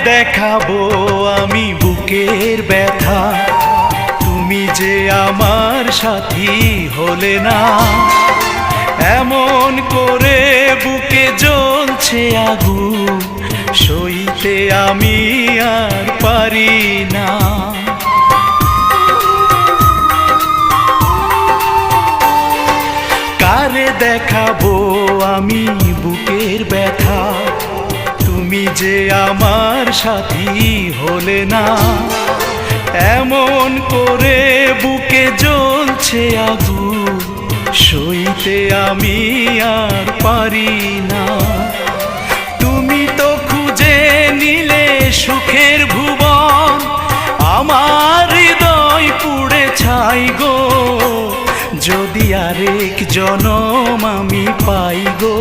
দেখাবো আমি বুকের ব্যথা, তুমি যে আমার সাথী হলে না। এমন করে বুকে জ্বলছে আগুন, সইতে আমি আর পারি না। কারে দেখাবো আমি বুকের ব্যথা, তুমি যে আমার সাথী হলে না। এমন করে বুকে জ্বলছে আগুন, সইতে আমি আর পারি না। তুমি তো খুঁজে নিলে সুখের ভুবন, আমার হৃদয় পুড়ে ছাই গো। যদি আরেক জনম আমি পাই গো।